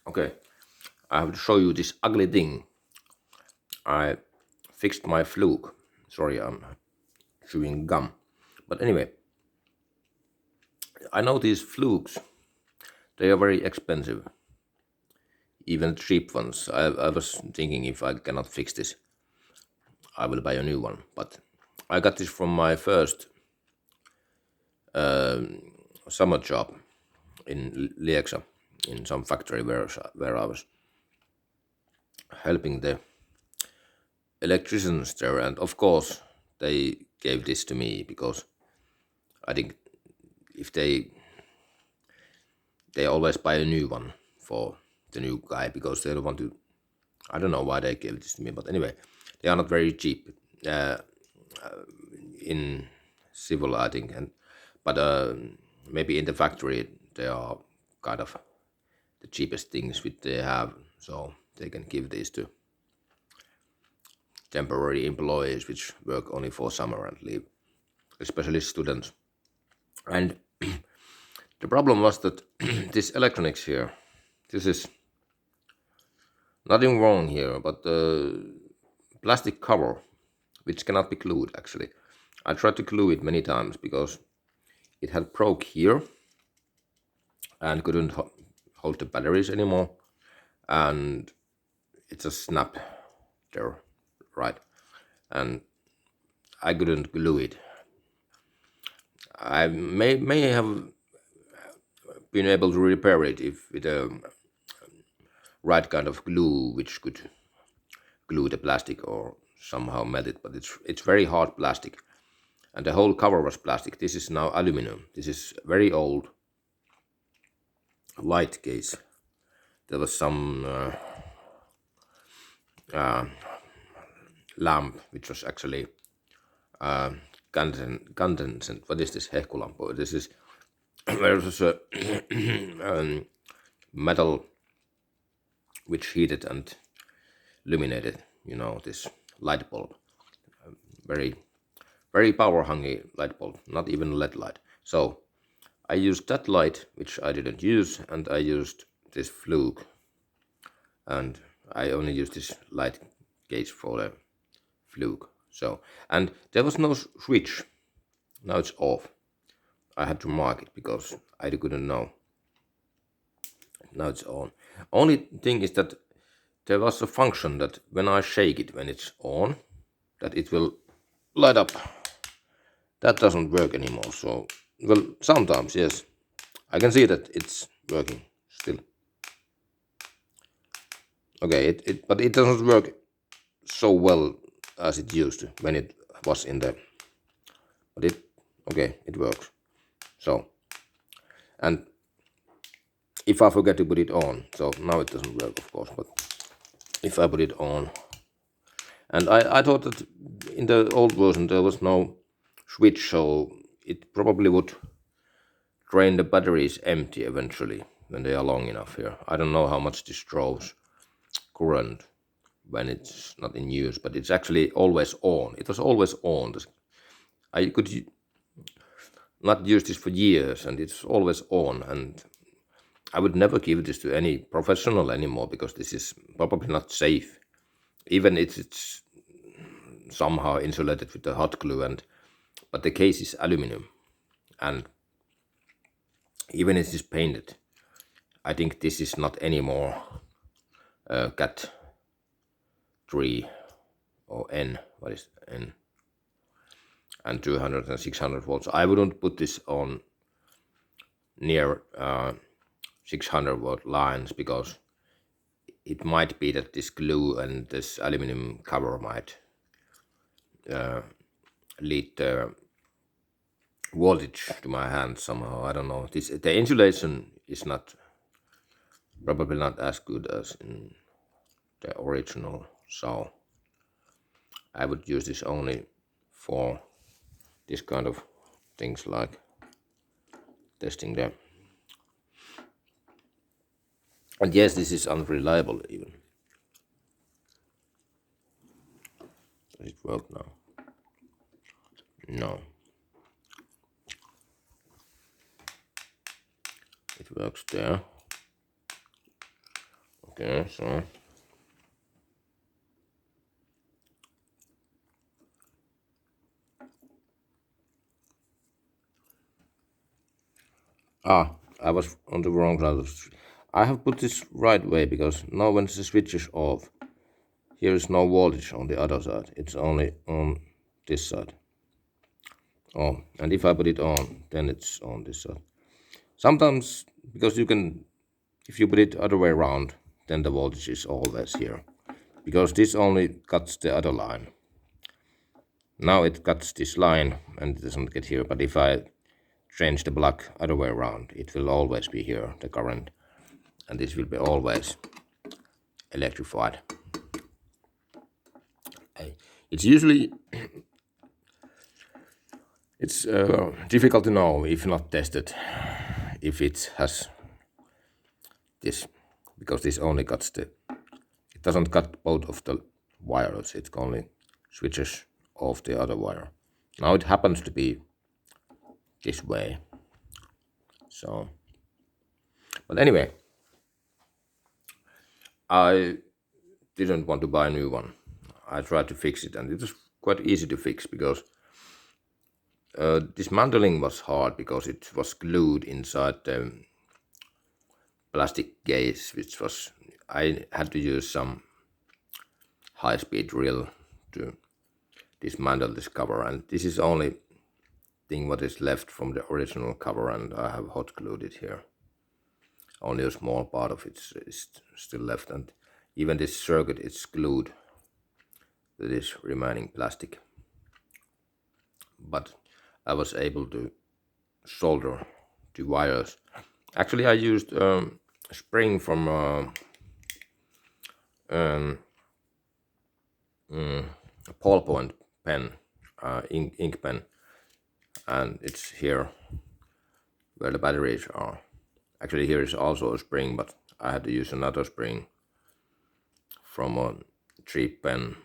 Okay, I have to show you this ugly thing. I fixed my Fluke. Sorry, I'm chewing gum. But anyway, I know these Flukes, they are very expensive, even cheap ones. I was thinking if I cannot fix this, I will buy a new one. But I got this from my first summer job in Lieksa, in some factory where I was helping the electricians there. And of course, they gave this to me because I think if they always buy a new one for the new guy because they don't want to. I don't know why they gave this to me, but anyway, they are not very cheap in civil, I think, but maybe in the factory they are kind of the cheapest things which they have, so they can give these to temporary employees which work only for summer and leave, especially students. And the problem was that this electronics here, this is nothing wrong here, but the plastic cover, which cannot be glued actually. I tried to glue it many times because it had broke here and couldn't hold the batteries anymore, and it just snapped there, right? And I couldn't glue it. I may have been able to repair it if with a right kind of glue which could glue the plastic or somehow melt it, but it's very hard plastic, and the whole cover was plastic. This is now aluminum. This is very old light case. There was some lamp which was actually condensant. What is this hehkulampu? This is there was a metal which heated and illuminated. You know, this light bulb, very very power hungry light bulb, not even LED light. So I used that light, which I didn't use, and I used this Fluke, and I only used this light gauge for the Fluke. So, and there was no switch. Now it's off. I had to mark it because I couldn't know. Now it's on. Only thing is that there was a function that when I shake it when it's on, that it will light up. That doesn't work anymore. So, well, sometimes yes, I can see that it's working still. Okay, but it doesn't work so well as it used to when it was in the. But it works. So, and if I forget to put it on, so now it doesn't work, of course. But if I put it on, and I thought that in the old version there was no switch, so it probably would drain the batteries empty eventually when they are long enough here. I don't know how much this draws current when it's not in use, but it's actually always on. It was always on. I could not use this for years, and it's always on. And I would never give this to any professional anymore because this is probably not safe. Even if it's somehow insulated with the hot glue, but the case is aluminum, and even if it is painted, I think this is not anymore Cat 3 or N. What is N? And 200 and 600 volts. I wouldn't put this on near 600-volt lines because it might be that this glue and this aluminum cover might lead the voltage to my hand somehow. I don't know. The insulation is probably not as good as in the original, so I would use this only for this kind of things like testing them. And yes, this is unreliable even. Does it work now? No. It works there. Okay, so I was on the wrong side. I have put this right way because now when the switch is off, here is no voltage on the other side. It's only on this side. Oh, and if I put it on, then it's on this side. Sometimes, because you can, if you put it other way around, then the voltage is always here. Because this only cuts the other line. Now it cuts this line and it doesn't get here, but if I change the plug other way around, it will always be here, the current, and this will be always electrified. It's usually it's difficult to know if not tested if it has this, because this only cuts the, it doesn't cut both of the wires, it only switches off the other wire. Now it happens to be this way, so, but anyway, I didn't want to buy a new one. I tried to fix it and it was quite easy to fix because dismantling was hard because it was glued inside the plastic case, which was, I had to use some high-speed drill to dismantle this cover, and this is only thing what is left from the original cover, and I have hot glued it here. Only a small part of it is still left, and even this circuit is glued to this remaining plastic. But I was able to solder the wires. Actually, I used a spring from a ballpoint pen, ink pen, and it's here where the batteries are. Actually, here is also a spring, but I had to use another spring from a cheap pen,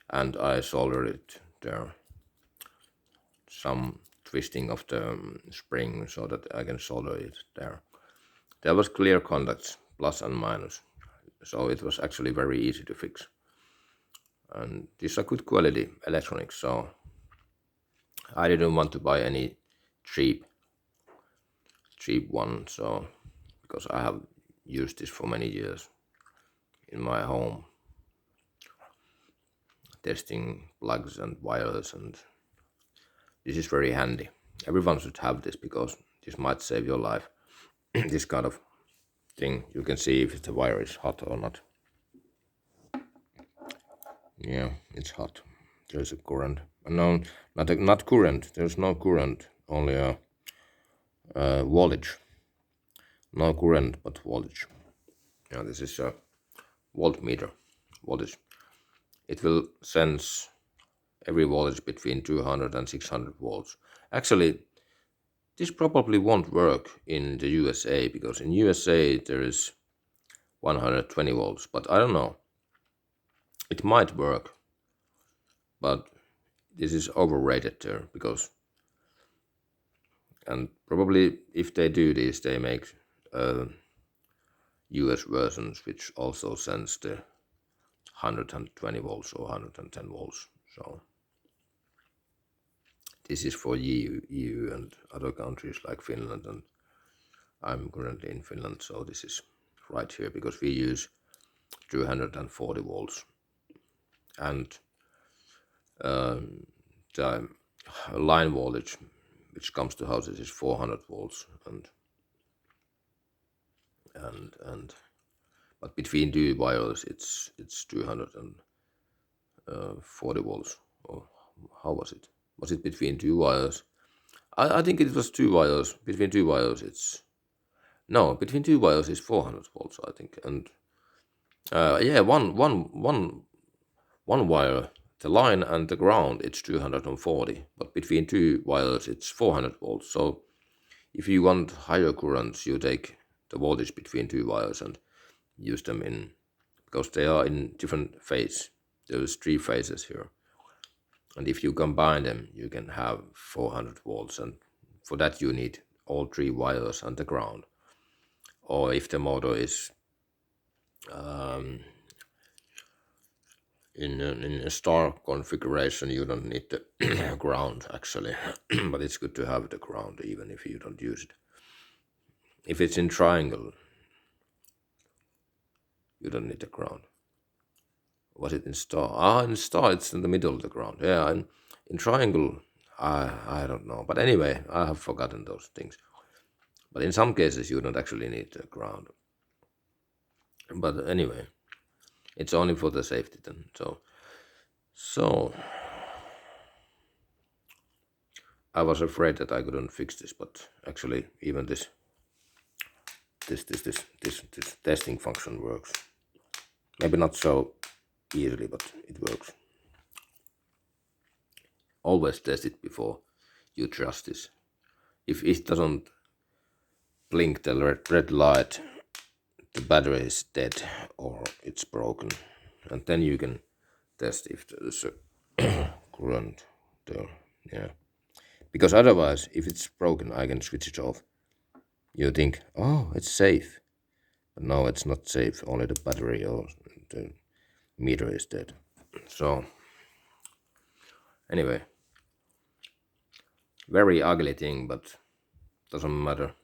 and I soldered it there. Some twisting of the spring so that I can solder it there. There was clear contacts, plus and minus, so it was actually very easy to fix. And these are good quality electronics, so I didn't want to buy any cheap one, so because I have used this for many years in my home, testing plugs and wires, and this is very handy. Everyone should have this because this might save your life. This kind of thing, you can see if the wire is hot or not. Yeah, it's hot. There's a current. No, not current. There's no current. Only a voltage. No current, but voltage. Yeah, this is a voltmeter. Voltage. It will sense every voltage between 200 and 600 volts. Actually, this probably won't work in the USA because in USA there is 120 volts, but I don't know. It might work, but this is overrated there because, and probably if they do this, they make US versions which also sends the 120 volts or 110 volts. So this is for EU and other countries like Finland, and I'm currently in Finland, so this is right here because we use 240 volts, and the line voltage which comes to houses is 400 volts, and but between two wires it's 240 volts. Or how was it? Was it between two wires? I think it was two wires. Between two wires it's, no, between two wires is 400 volts, I think. And yeah, one wire, the line and the ground, it's 240, but between two wires it's 400 volts. So if you want higher currents, you take the voltage between two wires and use them in, because they are in different phase. There's 3 phases here, and if you combine them, you can have 400 volts, and for that you need all 3 wires and the ground. Or if the motor is um, in a star configuration you don't need the ground actually, but it's good to have the ground even if you don't use it. If it's in triangle, you don't need the ground. Was it in star? In star it's in the middle of the ground. Yeah, in triangle, I don't know. But anyway, I have forgotten those things. But in some cases you don't actually need the ground. But anyway, it's only for the safety then. So I was afraid that I couldn't fix this, but actually even this testing function works. Maybe not so easily, but it works. Always test it before you trust this. If it doesn't blink the red light, the battery is dead or it's broken, and then you can test if there's a current there. Yeah, because otherwise, if it's broken, I can switch it off. You think, oh, it's safe, but no, it's not safe. Only the battery or the meter is dead. So anyway, very ugly thing, but doesn't matter.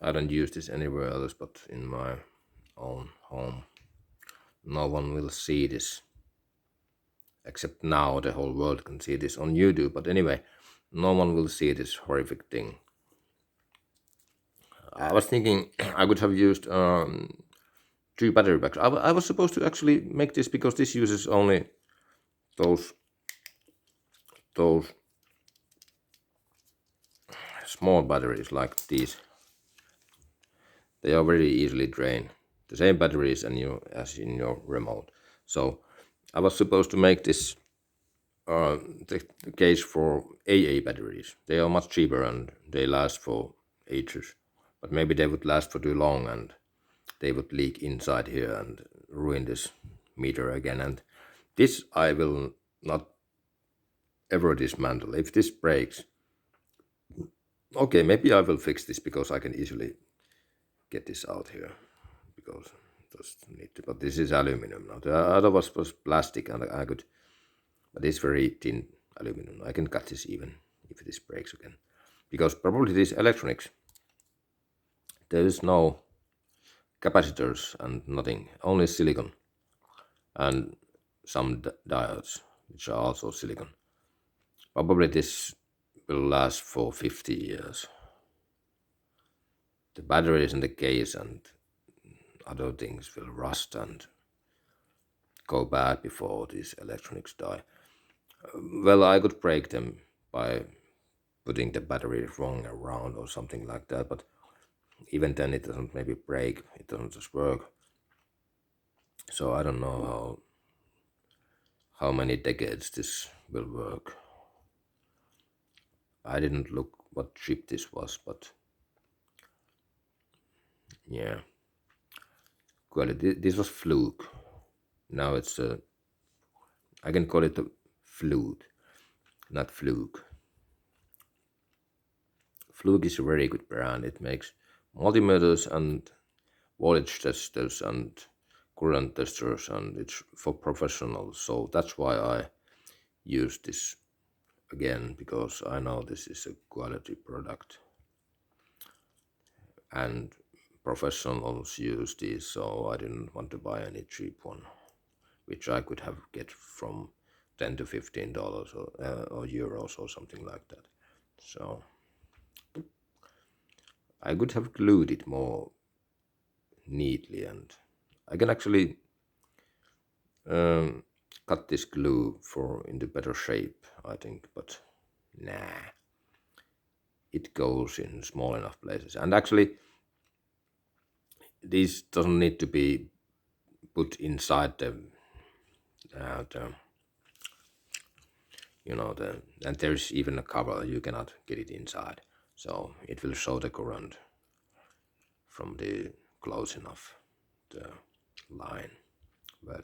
I don't use this anywhere else but in my own home. No one will see this, except now the whole world can see this on YouTube. But anyway, no one will see this horrific thing. I was thinking I could have used 2 battery packs. I was supposed to actually make this because this uses only those small batteries like these. They are very easily drained. The same batteries as in your remote. So I was supposed to make this the case for AA batteries. They are much cheaper and they last for ages. But maybe they would last for too long and they would leak inside here and ruin this meter again. And this I will not ever dismantle. If this breaks, okay, maybe I will fix this because I can easily get this out here because just need to. But this is aluminum now. The other was plastic and I could, but it's very thin aluminum. I can cut this even if this breaks again, because probably these electronics, there is no capacitors and nothing, only silicon and some diodes which are also silicon. Probably this will last for 50 years. The batteries in the case and other things will rust and go bad before these electronics die. Well, I could break them by putting the battery wrong around or something like that, but even then it doesn't maybe break, it doesn't just work. So I don't know how many decades this will work. I didn't look what chip this was, but yeah. Quality. This was Fluke. Now it's I can call it a flute, not Fluke. Fluke is a very good brand. It makes multimeters and voltage testers and current testers, and it's for professionals. So that's why I use this again, because I know this is a quality product and professionals use these, so I didn't want to buy any cheap one, which I could have get from $10 to $15 or euros or something like that. So I could have glued it more neatly, and I can actually cut this glue for into better shape, I think, but nah, it goes in small enough places. And actually, this doesn't need to be put inside the and there's even a cover. You cannot get it inside, so it will show the current from the close enough the line where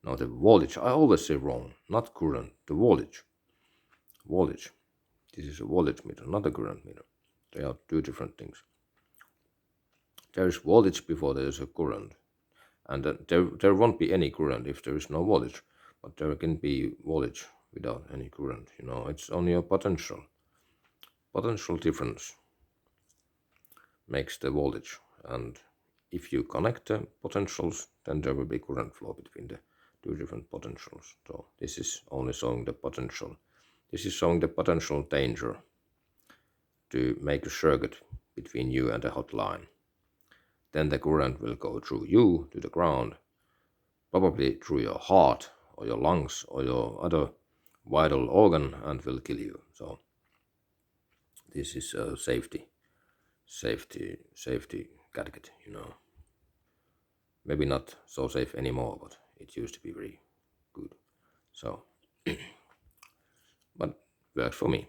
the voltage. I always say wrong, not current, the voltage. This is a voltage meter, not a current meter. They are 2 different things. There is voltage before there is a current, and there won't be any current if there is no voltage, but there can be voltage without any current. It's only a potential difference makes the voltage, and if you connect the potentials, then there will be current flow between the two different potentials. So this is only showing the potential. This is showing the potential danger to make a circuit between you and the hot line. Then the current will go through you to the ground, probably through your heart or your lungs or your other vital organ, and will kill you. So this is a safety gadget. Maybe not so safe anymore, but it used to be very good. So, but works for me.